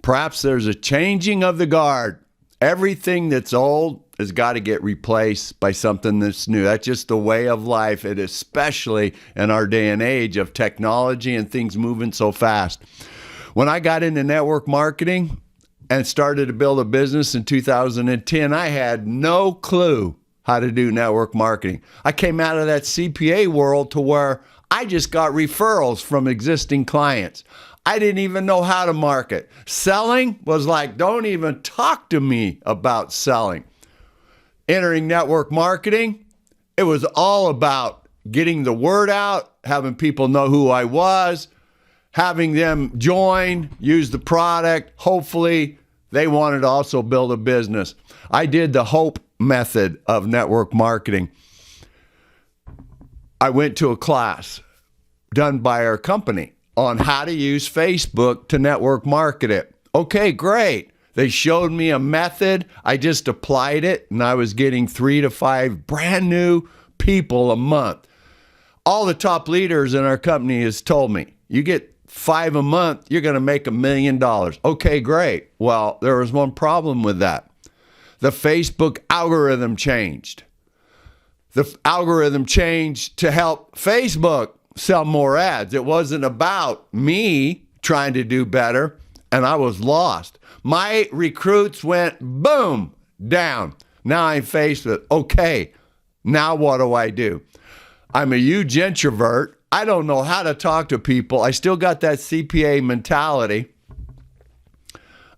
Perhaps there's a changing of the guard. Everything that's old has got to get replaced by something that's new. That's just the way of life, and especially in our day and age of technology and things moving so fast. When I got into network marketing and started to build a business in 2010, I had no clue how to do network marketing. I came out of that CPA world to where I just got referrals from existing clients. I didn't even know how to market. Selling was like, don't even talk to me about selling. Entering network marketing, it was all about getting the word out, having people know who I was, having them join, use the product. Hopefully, they wanted to also build a business. I did the HOPE method of network marketing. I went to a class done by our company on how to use Facebook to network market it. Okay, great. They showed me a method. I just applied it, and I was getting 3 to 5 brand new people a month. All the top leaders in our company has told me, you get 5 a month, you're going to make $1 million. Okay, great. Well, there was one problem with that. The Facebook algorithm changed. The algorithm changed to help Facebook sell more ads. It wasn't about me trying to do better, and I was lost. My recruits went boom, down. Now I'm faced with, okay, now what do I do? I'm a huge introvert. I don't know how to talk to people. I still got that CPA mentality.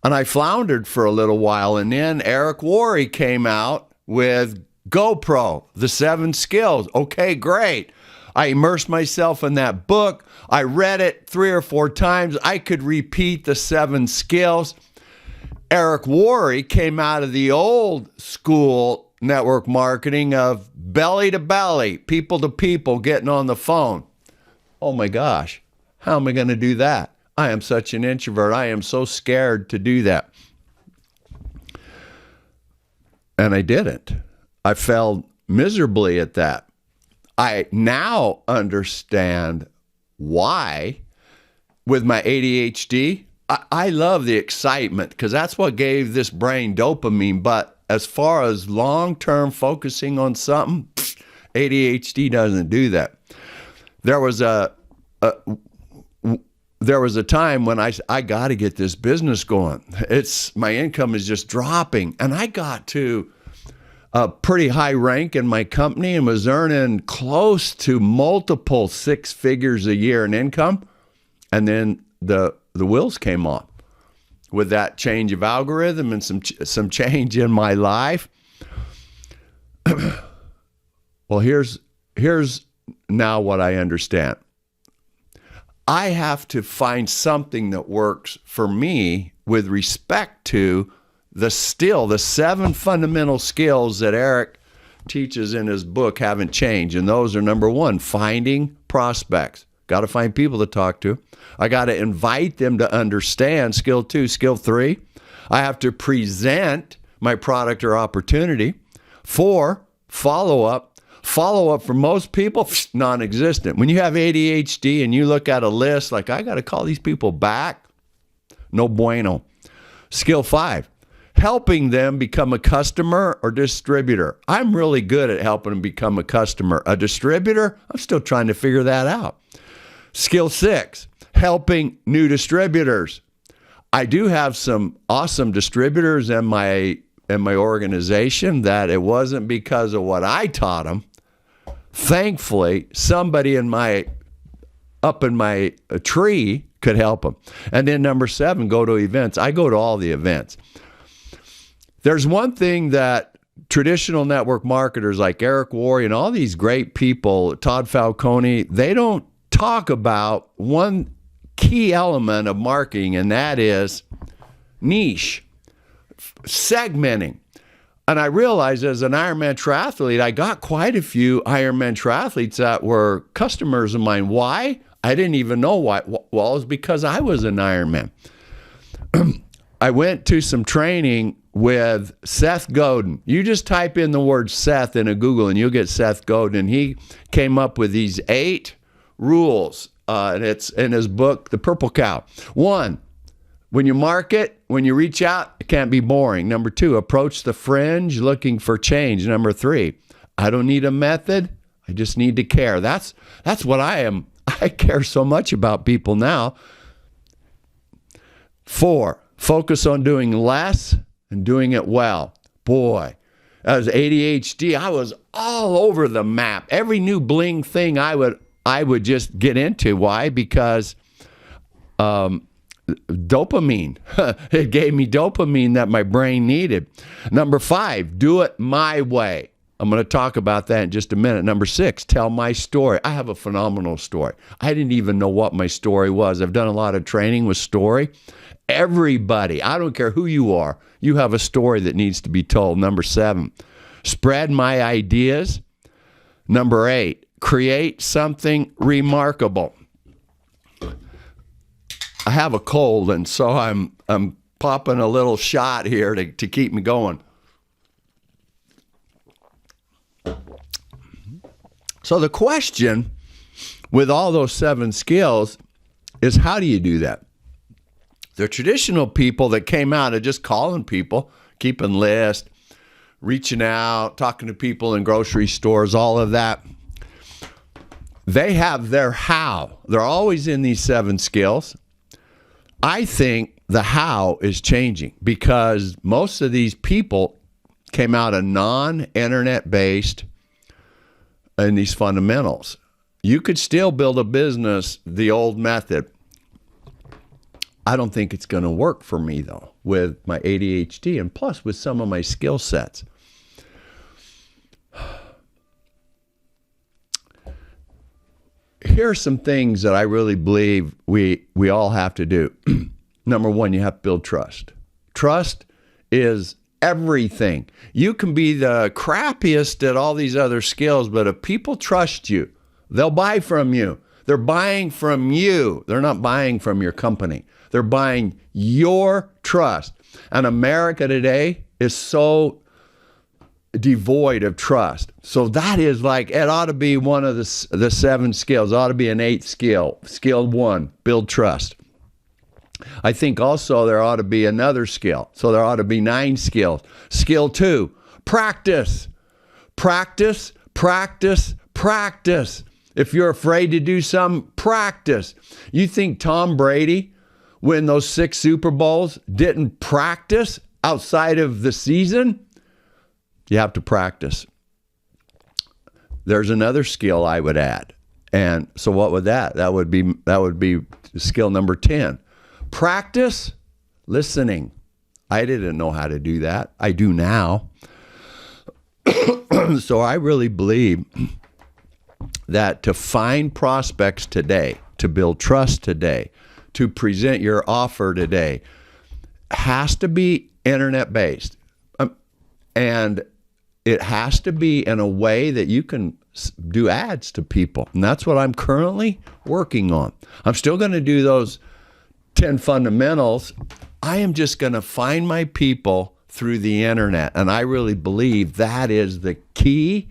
And I floundered for a little while. And then Eric Worre came out with GoPro, the 7 skills. Okay, great. I immersed myself in that book. I read it 3 or 4 times. I could repeat the 7 skills. Eric Worre came out of the old school network marketing of belly to belly, people to people, getting on the phone. Oh my gosh, how am I going to do that? I am such an introvert. I am so scared to do that. And I didn't. I failed miserably at that. I now understand why with my ADHD. I love the excitement because that's what gave this brain dopamine. But as far as long-term focusing on something, ADHD doesn't do that. There was a time when I got to get this business going. My income is just dropping, and I got to a pretty high rank in my company and was earning close to multiple 6 figures a year in income, and then the wheels came off with that change of algorithm and some change in my life. Well, here's now what I understand. I have to find something that works for me with respect to the 7 fundamental skills that Eric teaches in his book haven't changed. And those are, number 1, finding prospects. Got to find people to talk to. I got to invite them to understand. Skill 2. Skill 3, I have to present my product or opportunity. 4, follow up. Follow up for most people, non-existent. When you have ADHD and you look at a list like, I got to call these people back, no bueno. Skill 5, helping them become a customer or distributor. I'm really good at helping them become a customer. A distributor, I'm still trying to figure that out. Skill 6, helping new distributors. I do have some awesome distributors in my organization that it wasn't because of what I taught them. Thankfully, somebody up in my tree could help them. And then number 7, go to events. I go to all the events. There's one thing that traditional network marketers like Eric Worre and all these great people, Todd Falcone, they don't talk about one key element of marketing, and that is niche, segmenting. And I realized as an Ironman triathlete, I got quite a few Ironman triathletes that were customers of mine. Why? I didn't even know why. Well, it was because I was an Ironman. I went to some training with Seth Godin. You just type in the word Seth into Google and you'll get Seth Godin. He came up with these 8 rules, and it's in his book, The Purple Cow. 1, When you market, when you reach out, it can't be boring. Number 2, approach the fringe looking for change. Number 3, I don't need a method. I just need to care. That's what I am. I care so much about people now. 4, focus on doing less and doing it well. Boy, as ADHD, I was all over the map. Every new bling thing I would just get into. Why? Because dopamine. It gave me dopamine that my brain needed. Number 5, do it my way. I'm going to talk about that in just a minute. Number 6, tell my story. I have a phenomenal story. I didn't even know what my story was. I've done a lot of training with story. Everybody, I don't care who you are, you have a story that needs to be told. Number 7, spread my ideas. Number 8, create something remarkable. I have a cold, and so I'm popping a little shot here to keep me going. So the question with all those 7 skills is, how do you do that? The traditional people that came out of just calling people, keeping lists, reaching out, talking to people in grocery stores, all of that, they have their how. They're always in these 7 skills. I think the how is changing because most of these people came out of non-internet based in these fundamentals. You could still build a business the old method. I don't think it's going to work for me, though, with my ADHD and plus with some of my skill sets. Here are some things that I really believe we all have to do. Number 1, you have to build trust. Trust is everything. You can be the crappiest at all these other skills, but if people trust you, they'll buy from you. They're buying from you. They're not buying from your company. They're buying your trust. And America today is so devoid of trust. So that is like, it ought to be one of the 7 skills. It ought to be an 8th skill. Skill 1, build trust. I think also there ought to be another skill. So there ought to be 9 skills. Skill 2, practice. Practice, practice, practice. If you're afraid to do something, practice. You think Tom Brady, win those 6 Super Bowls, didn't practice outside of the season? You have to practice. There's another skill I would add. And so what would that? That would be skill number 10. Practice listening. I didn't know how to do that. I do now. So I really believe that to find prospects today, to build trust today, to present your offer today, has to be internet-based. And it has to be in a way that you can do ads to people. And that's what I'm currently working on. I'm still going to do those 10 fundamentals. I am just going to find my people through the internet. And I really believe that is the key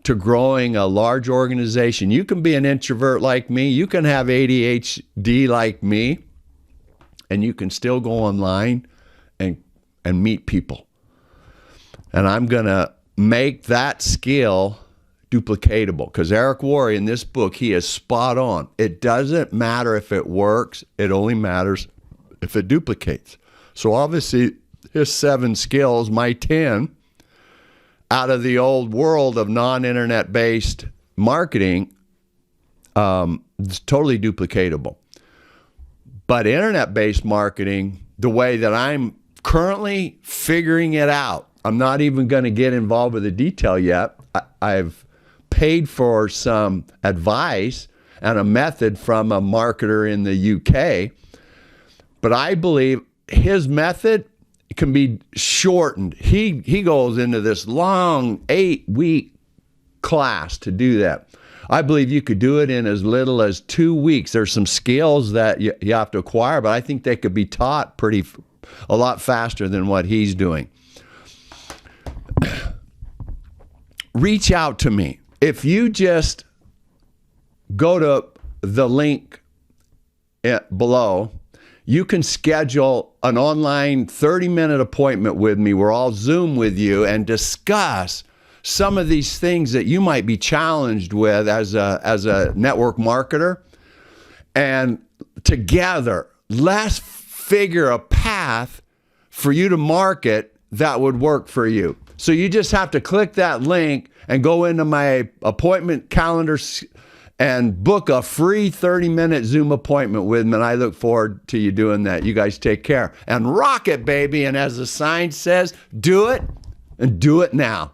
to growing a large organization. You can be an introvert like me. You can have ADHD like me. And you can still go online and meet people. And I'm going to make that skill duplicatable. Because Eric Worre in this book, he is spot on. It doesn't matter if it works. It only matters if it duplicates. So obviously, his 7 skills, my 10, out of the old world of non-internet based marketing, it's totally duplicatable. But internet based marketing, the way that I'm currently figuring it out, I'm not even going to get involved with the detail yet. I've paid for some advice and a method from a marketer in the UK, but I believe his method can be shortened. He goes into this long 8-week class to do that. I believe you could do it in as little as 2 weeks. There's some skills that you have to acquire, but I think they could be taught a lot faster than what he's doing. Reach out to me. If you just go to the link below you can schedule an online 30-minute appointment with me where I'll Zoom with you and discuss some of these things that you might be challenged with as a network marketer. And together, let's figure a path for you to market that would work for you. So you just have to click that link and go into my appointment calendar and book a free 30-minute Zoom appointment with me. And I look forward to you doing that. You guys take care and rock it, baby. And as the sign says, do it and do it now.